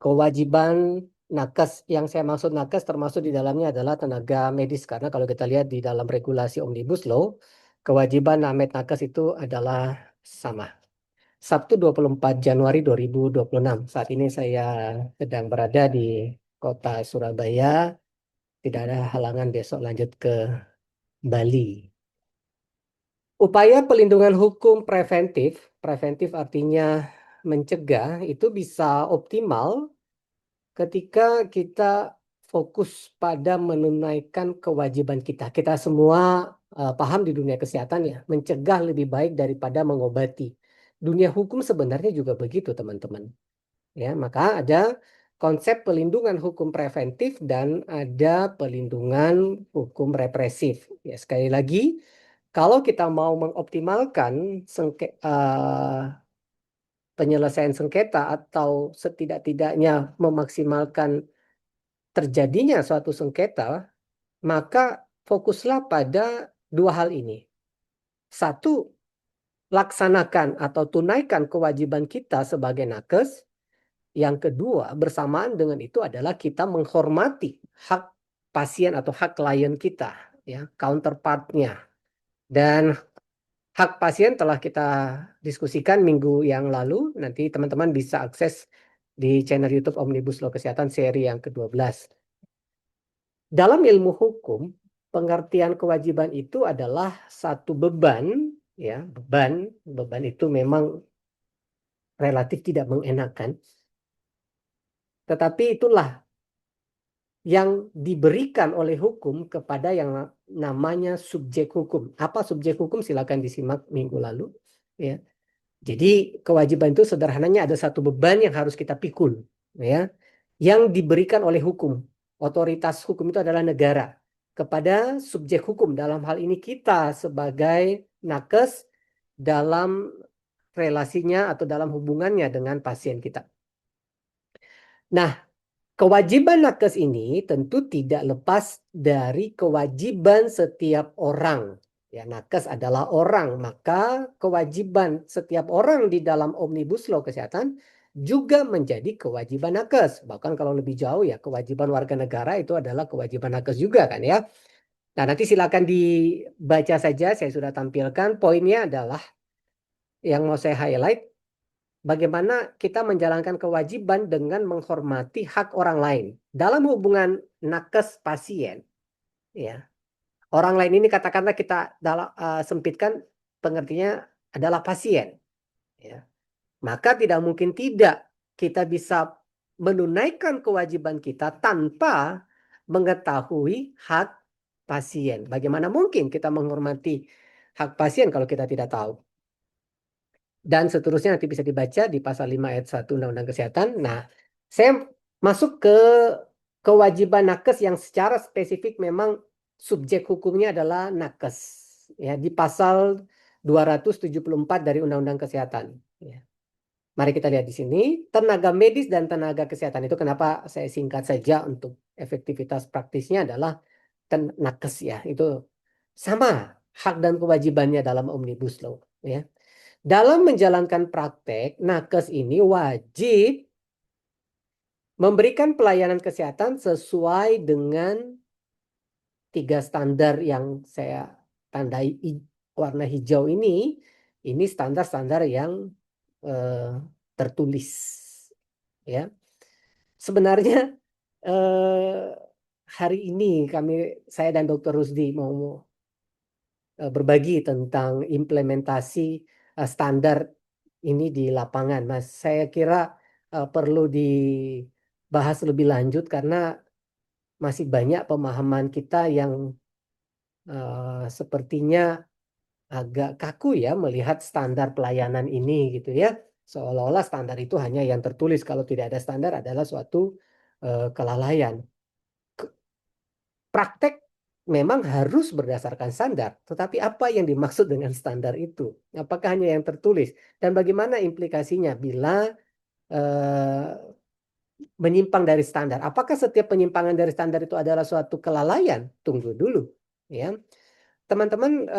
kewajiban nakes. Yang saya maksud nakes termasuk di dalamnya adalah tenaga medis. Karena kalau kita lihat di dalam regulasi Omnibus Law, kewajiban nakes itu adalah sama. Sabtu 24 Januari 2026. Saat ini saya sedang berada di kota Surabaya. Tidak ada halangan besok lanjut ke Bali. Upaya pelindungan hukum preventif, preventif artinya mencegah, itu bisa optimal ketika kita fokus pada menunaikan kewajiban kita. Kita semua paham di dunia kesehatan ya, mencegah lebih baik daripada mengobati. Dunia hukum sebenarnya juga begitu, teman-teman. Ya, maka ada konsep pelindungan hukum preventif dan ada pelindungan hukum represif. Ya, sekali lagi, kalau kita mau mengoptimalkan penyelesaian sengketa atau setidak-tidaknya memaksimalkan terjadinya suatu sengketa, maka fokuslah pada dua hal ini. Satu, laksanakan atau tunaikan kewajiban kita sebagai nakes. Yang kedua, bersamaan dengan itu adalah kita menghormati hak pasien atau hak klien kita, ya, counterpartnya. Dan hak pasien telah kita diskusikan minggu yang lalu. Nanti teman-teman bisa akses di channel YouTube Omnibus Law Kesehatan seri yang ke-12. Dalam ilmu hukum, pengertian kewajiban itu adalah satu beban, ya, beban itu memang relatif tidak mengenakan, tetapi itulah yang diberikan oleh hukum kepada yang namanya subjek hukum. Apa subjek hukum? Silakan disimak minggu lalu. Ya. Jadi kewajiban itu sederhananya ada satu beban yang harus kita pikul, ya, yang diberikan oleh hukum. Otoritas hukum itu adalah negara kepada subjek hukum. Dalam hal ini kita sebagai nakes dalam relasinya atau dalam hubungannya dengan pasien kita. Nah, kewajiban nakes ini tentu tidak lepas dari kewajiban setiap orang. Ya, nakes adalah orang, maka kewajiban setiap orang di dalam Omnibus Law Kesehatan juga menjadi kewajiban nakes. Bahkan kalau lebih jauh ya, kewajiban warga negara itu adalah kewajiban nakes juga kan ya. Nah, nanti silakan dibaca saja, saya sudah tampilkan. Poinnya adalah yang mau saya highlight, bagaimana kita menjalankan kewajiban dengan menghormati hak orang lain dalam hubungan nakes pasien, ya. Orang lain ini katakanlah kita sempitkan pengertiannya adalah pasien, ya. Maka tidak mungkin tidak kita bisa menunaikan kewajiban kita tanpa mengetahui hak pasien. Bagaimana mungkin kita menghormati hak pasien kalau kita tidak tahu? Dan seterusnya nanti bisa dibaca di pasal 5 ayat 1 Undang-Undang Kesehatan. Nah, saya masuk ke kewajiban nakes yang secara spesifik memang subjek hukumnya adalah nakes. Ya, di pasal 274 dari Undang-Undang Kesehatan. Ya. Mari kita lihat di sini, tenaga medis dan tenaga kesehatan itu kenapa saya singkat saja untuk efektivitas praktisnya adalah nakes ya, itu sama hak dan kewajibannya dalam Omnibus Law. Ya. Dalam menjalankan praktek, nakes ini wajib memberikan pelayanan kesehatan sesuai dengan 3 standar yang saya tandai warna hijau ini. Ini standar-standar yang tertulis. Ya, sebenarnya hari ini saya dan Dr. Rusdi mau berbagi tentang implementasi standar ini di lapangan, Mas. Saya kira perlu dibahas lebih lanjut karena masih banyak pemahaman kita yang sepertinya agak kaku ya melihat standar pelayanan ini gitu ya. Seolah-olah standar itu hanya yang tertulis, kalau tidak ada standar adalah suatu kelalaian. Praktek memang harus berdasarkan standar, tetapi apa yang dimaksud dengan standar itu? Apakah hanya yang tertulis? Dan bagaimana implikasinya bila menyimpang dari standar? Apakah setiap penyimpangan dari standar itu adalah suatu kelalaian? Tunggu dulu, ya, teman-teman.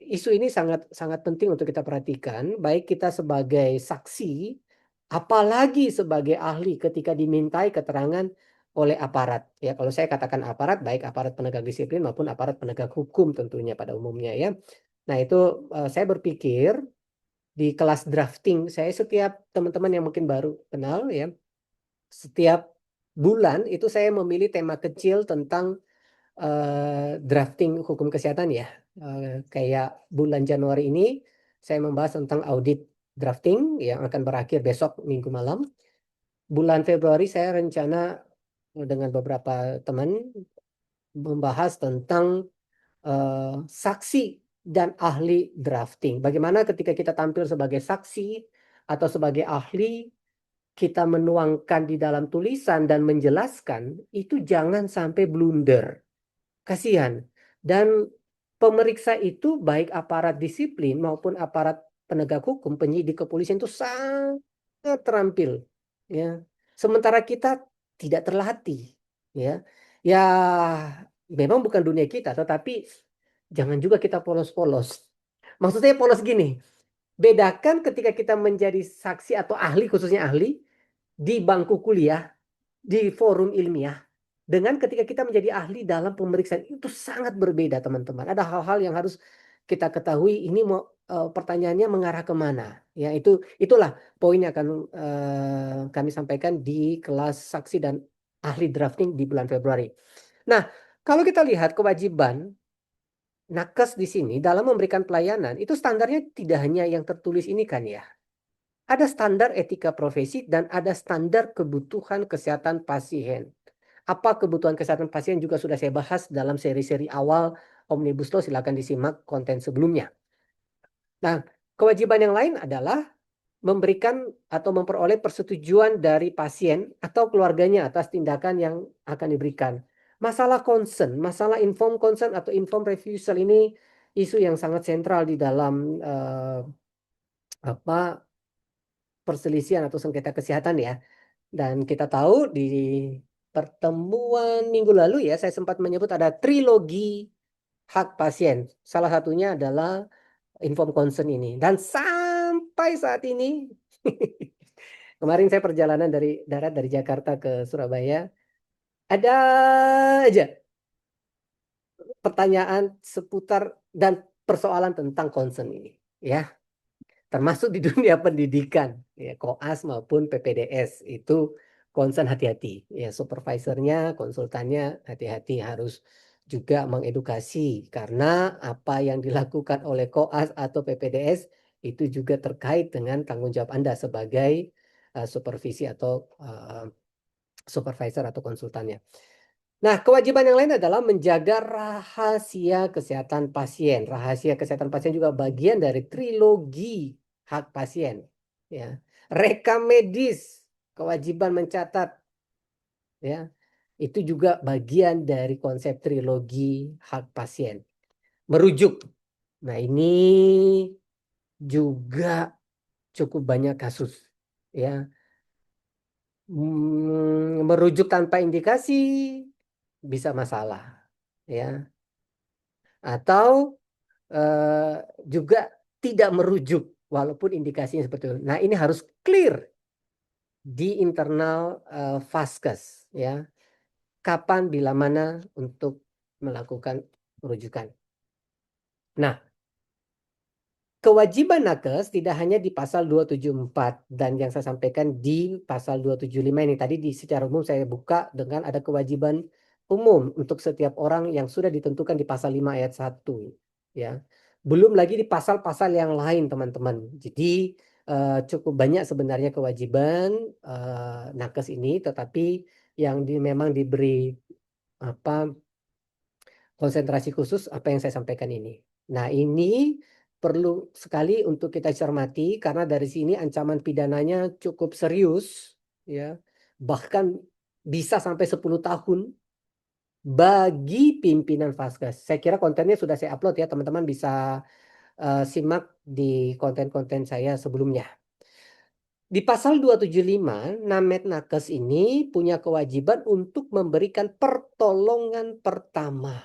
Isu ini sangat sangat penting untuk kita perhatikan, baik kita sebagai saksi apalagi sebagai ahli ketika dimintai keterangan oleh aparat. Ya, kalau saya katakan aparat, baik aparat penegak disiplin maupun aparat penegak hukum tentunya pada umumnya ya. Nah, itu saya berpikir di kelas drafting, saya setiap teman-teman yang mungkin baru kenal ya, setiap bulan itu saya memilih tema kecil tentang drafting hukum kesehatan ya. Kayak bulan Januari ini saya membahas tentang audit drafting yang akan berakhir besok Minggu malam. Bulan Februari saya rencana dengan beberapa teman membahas tentang saksi dan ahli drafting. Bagaimana ketika kita tampil sebagai saksi atau sebagai ahli, kita menuangkan di dalam tulisan dan menjelaskan, itu jangan sampai blunder. Kasihan. Dan pemeriksa itu baik aparat disiplin maupun aparat penegak hukum, penyidik kepolisian itu sangat terampil. Ya. Sementara kita tidak terlatih. Ya, ya memang bukan dunia kita, tetapi jangan juga kita polos-polos. Maksud saya polos gini, bedakan ketika kita menjadi saksi atau ahli, khususnya ahli, di bangku kuliah, di forum ilmiah, dengan ketika kita menjadi ahli dalam pemeriksaan, itu sangat berbeda teman-teman. Ada hal-hal yang harus kita ketahui, ini mau pertanyaannya mengarah kemana. Ya, itulah poin yang akan kami sampaikan di kelas saksi dan ahli drafting di bulan Februari. Nah, kalau kita lihat kewajiban nakes di sini dalam memberikan pelayanan, itu standarnya tidak hanya yang tertulis ini kan ya. Ada standar etika profesi dan ada standar kebutuhan kesehatan pasien. Apa kebutuhan kesehatan pasien juga sudah saya bahas dalam seri-seri awal Omnibus Law, silakan disimak konten sebelumnya. Nah, kewajiban yang lain adalah memberikan atau memperoleh persetujuan dari pasien atau keluarganya atas tindakan yang akan diberikan. Masalah concern, masalah informed consent atau informed refusal ini isu yang sangat sentral di dalam apa perselisihan atau sengketa kesehatan ya. Dan kita tahu di pertemuan minggu lalu ya, saya sempat menyebut ada trilogi hak pasien. Salah satunya adalah informed consent ini. Dan sampai saat ini, kemarin saya perjalanan dari darat dari Jakarta ke Surabaya, ada aja pertanyaan seputar dan persoalan tentang consent ini. Ya, termasuk di dunia pendidikan ya, koas maupun PPDS itu concern hati-hati ya, supervisornya konsultannya hati-hati, harus juga mengedukasi karena apa yang dilakukan oleh koas atau PPDS itu juga terkait dengan tanggung jawab Anda sebagai supervisi atau supervisor atau konsultannya. Nah, kewajiban yang lain adalah menjaga rahasia kesehatan pasien. Rahasia kesehatan pasien juga bagian dari trilogi hak pasien. Ya, rekam medis, kewajiban mencatat, ya, itu juga bagian dari konsep trilogi hak pasien. Merujuk. Nah, ini juga cukup banyak kasus, ya. Merujuk tanpa indikasi bisa masalah, ya. Atau juga tidak merujuk walaupun indikasinya seperti itu. Nah, ini harus clear di internal Vaskes ya. Kapan bila mana untuk melakukan rujukan. Nah, kewajiban nakes tidak hanya di pasal 274 dan yang saya sampaikan di pasal 275 ini tadi secara umum saya buka dengan ada kewajiban umum untuk setiap orang yang sudah ditentukan di pasal 5 ayat 1 ya. Belum lagi di pasal-pasal yang lain teman-teman. Jadi cukup banyak sebenarnya kewajiban nakes ini, tetapi yang memang diberi apa konsentrasi khusus apa yang saya sampaikan ini. Nah, ini perlu sekali untuk kita cermati karena dari sini ancaman pidananya cukup serius ya. Bahkan bisa sampai 10 tahun bagi pimpinan Vaskes. Saya kira kontennya sudah saya upload ya, teman-teman bisa simak di konten-konten saya sebelumnya. Di pasal 275, Namet Nakes ini punya kewajiban untuk memberikan pertolongan pertama.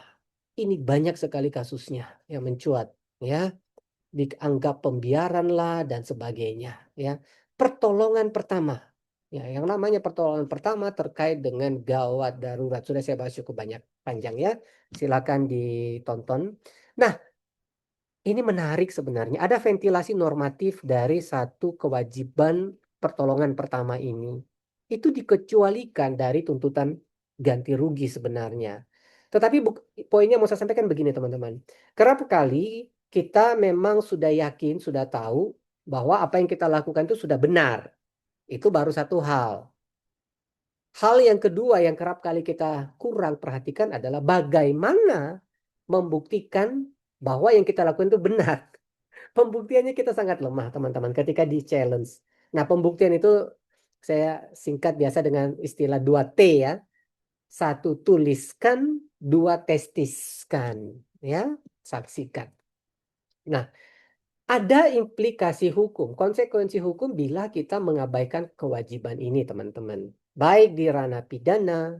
Ini banyak sekali kasusnya yang mencuat ya, dianggap pembiaran lah dan sebagainya ya. pertolongan pertama. Ya, yang namanya pertolongan pertama terkait dengan gawat darurat. Sudah saya bahas cukup banyak panjang ya. Silakan ditonton. Nah, ini menarik sebenarnya. Ada ventilasi normatif dari satu kewajiban pertolongan pertama ini. Itu dikecualikan dari tuntutan ganti rugi sebenarnya. Tetapi poinnya mau saya sampaikan begini teman-teman. Kerap kali kita memang sudah yakin, sudah tahu bahwa apa yang kita lakukan itu sudah benar. Itu baru satu hal. Hal yang kedua yang kerap kali kita kurang perhatikan adalah bagaimana membuktikan bahwa yang kita lakukan itu benar. Pembuktiannya kita sangat lemah, teman-teman, ketika di challenge. Nah, pembuktian itu saya singkat biasa dengan istilah 2T ya. Satu, tuliskan, dua, testiskan. Ya, saksikan. Nah, ada implikasi hukum, konsekuensi hukum bila kita mengabaikan kewajiban ini, teman-teman. Baik di ranah pidana,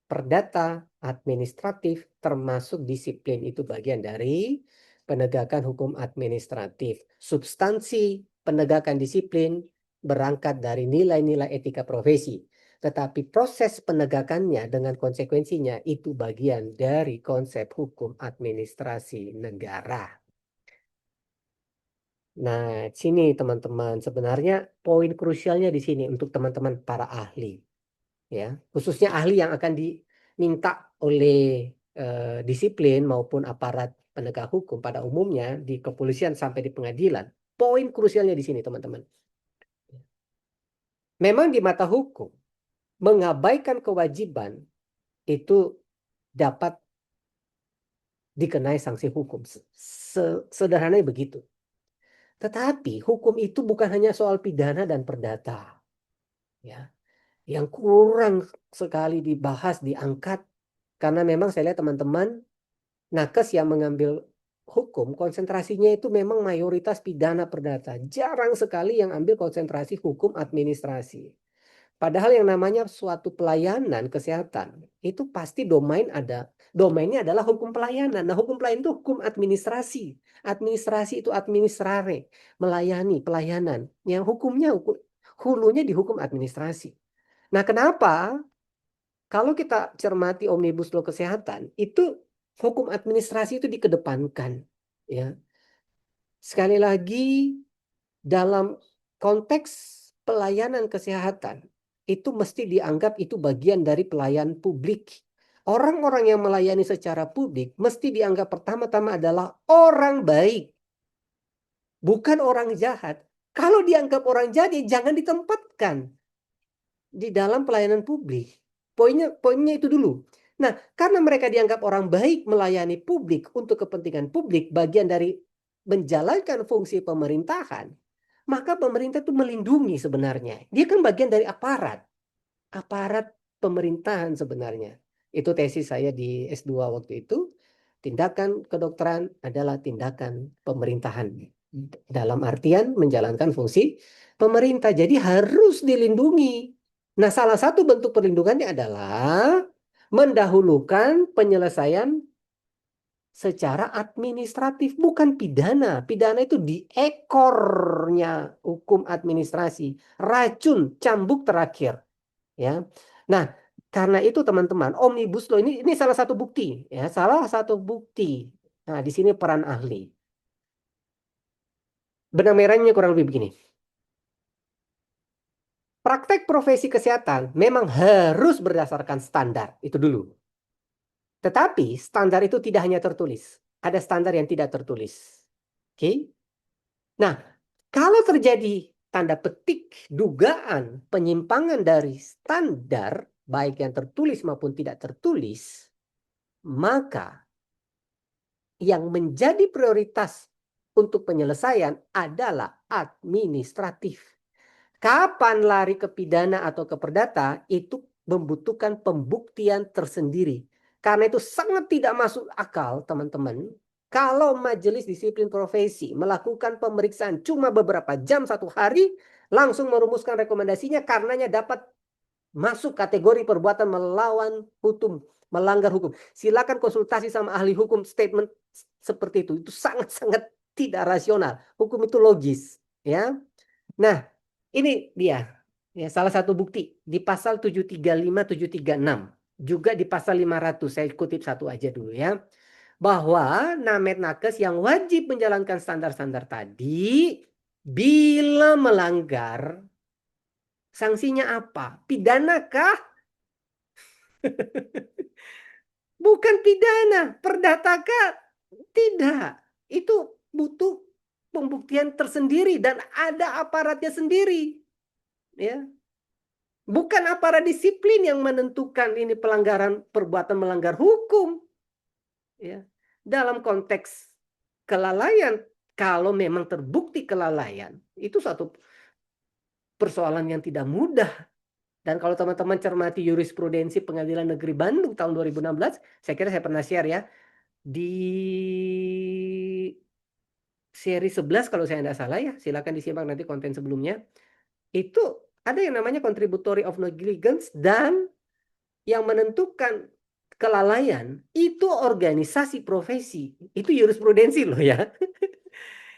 perdata, administratif, termasuk disiplin. Itu bagian dari penegakan hukum administratif. Substansi penegakan disiplin berangkat dari nilai-nilai etika profesi. Tetapi proses penegakannya dengan konsekuensinya itu bagian dari konsep hukum administrasi negara. Nah, sini teman-teman, sebenarnya poin krusialnya di sini untuk teman-teman para ahli. Ya, khususnya ahli yang akan diminta oleh disiplin maupun aparat penegak hukum pada umumnya di kepolisian sampai di pengadilan. Poin krusialnya di sini, teman-teman. Memang di mata hukum, mengabaikan kewajiban itu dapat dikenai sanksi hukum. Sederhananya begitu. Tetapi hukum itu bukan hanya soal pidana dan perdata. Ya, yang kurang sekali dibahas, diangkat, karena memang saya lihat teman-teman nakes yang mengambil hukum, konsentrasinya itu memang mayoritas pidana perdata. Jarang sekali yang ambil konsentrasi hukum administrasi. Padahal yang namanya suatu pelayanan kesehatan, itu pasti domainnya adalah hukum pelayanan. Nah, hukum pelayanan itu hukum administrasi. Administrasi itu administrare, melayani, pelayanan. Yang hukumnya, hulunya di hukum administrasi. Nah, kenapa? Kalau kita cermati Omnibus Law Kesehatan, itu hukum administrasi itu dikedepankan. Ya. Sekali lagi, dalam konteks pelayanan kesehatan, itu mesti dianggap itu bagian dari pelayan publik. Orang-orang yang melayani secara publik mesti dianggap pertama-tama adalah orang baik, bukan orang jahat. Kalau dianggap orang jahat, jangan ditempatkan di dalam pelayanan publik. Poinnya itu dulu. Nah, karena mereka dianggap orang baik melayani publik untuk kepentingan publik, bagian dari menjalankan fungsi pemerintahan, maka pemerintah itu melindungi sebenarnya. Dia kan bagian dari aparat pemerintahan sebenarnya. Itu tesis saya di S2 waktu itu. Tindakan kedokteran adalah tindakan pemerintahan. Dalam artian menjalankan fungsi pemerintah. Jadi harus dilindungi. Nah, salah satu bentuk perlindungannya adalah mendahulukan penyelesaian secara administratif, bukan pidana. Pidana itu di ekornya hukum administrasi, racun cambuk terakhir, ya. Nah, karena itu teman-teman, Omnibus Law ini salah satu bukti, ya, salah satu bukti. Nah, di sini peran ahli. Benang merahnya kurang lebih begini. Praktek profesi kesehatan memang harus berdasarkan standar, itu dulu. Tetapi standar itu tidak hanya tertulis. Ada standar yang tidak tertulis. Oke? Nah, kalau terjadi tanda petik dugaan penyimpangan dari standar, baik yang tertulis maupun tidak tertulis, maka yang menjadi prioritas untuk penyelesaian adalah administratif. Kapan lari ke pidana atau ke perdata itu membutuhkan pembuktian tersendiri. Karena itu sangat tidak masuk akal, teman-teman. Kalau majelis disiplin profesi melakukan pemeriksaan cuma beberapa jam satu hari, langsung merumuskan rekomendasinya karenanya dapat masuk kategori perbuatan melawan hukum, melanggar hukum. Silakan konsultasi sama ahli hukum, statement seperti itu. Itu sangat-sangat tidak rasional. Hukum itu logis, ya. Nah, Ini dia, ya, salah satu bukti di pasal 735, 736, juga di pasal 500. Saya kutip satu aja dulu ya. Bahwa Namet Nakes yang wajib menjalankan standar-standar tadi bila melanggar, sanksinya apa? Pidana kah? Bukan pidana. Perdata kah? Tidak. Itu butuh pembuktian tersendiri dan ada aparatnya sendiri. Ya, bukan aparat disiplin yang menentukan ini pelanggaran perbuatan melanggar hukum. Ya, dalam konteks kelalaian, kalau memang terbukti kelalaian, itu satu persoalan yang tidak mudah. Dan kalau teman-teman cermati jurisprudensi Pengadilan Negeri Bandung tahun 2016, saya kira saya pernah share ya, di seri 11 kalau saya tidak salah ya, silakan disimak nanti konten sebelumnya, itu ada yang namanya contributory of negligence, dan yang menentukan kelalaian itu organisasi profesi. Itu jurisprudensi loh ya.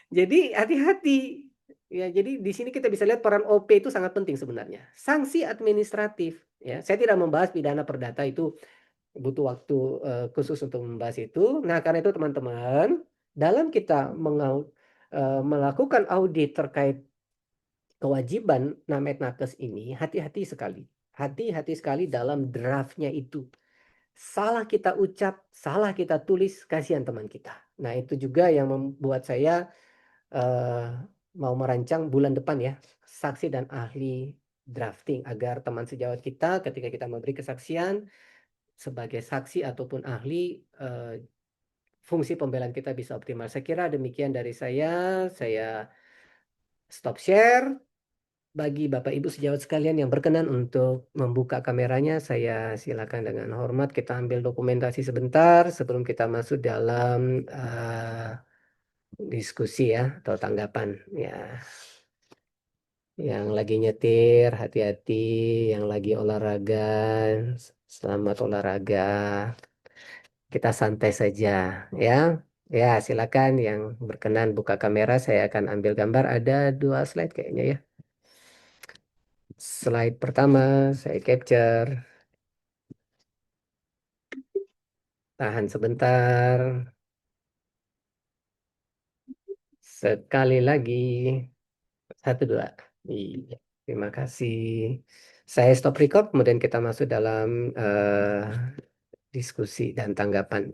Jadi hati-hati. Ya, jadi di sini kita bisa lihat peran OP itu sangat penting sebenarnya. Sanksi administratif, ya. Saya tidak membahas pidana perdata, itu butuh waktu khusus untuk membahas itu. Nah, karena itu teman-teman, dalam kita melakukan audit terkait kewajiban Namet Nakes ini, hati-hati sekali. Hati-hati sekali dalam draftnya itu. Salah kita ucap, salah kita tulis, kasihan teman kita. Nah, itu juga yang membuat saya eh, mau merancang bulan depan ya, saksi dan ahli drafting, agar teman sejawat kita ketika kita memberi kesaksian sebagai saksi ataupun ahli, fungsi pembelaan kita bisa optimal. Saya kira demikian dari saya stop share. Bagi Bapak Ibu sejawat sekalian yang berkenan untuk membuka kameranya, saya silakan dengan hormat kita ambil dokumentasi sebentar sebelum kita masuk dalam diskusi ya atau tanggapan ya. Yang lagi nyetir, hati-hati. Yang lagi olahraga, selamat olahraga. Kita santai saja ya. Ya, silakan yang berkenan buka kamera. Saya akan ambil gambar. Ada 2 slide kayaknya ya. Slide pertama saya capture. Tahan sebentar. Sekali lagi. Satu, dua. Iya, terima kasih. Saya stop record, kemudian kita masuk dalam diskusi dan tanggapan.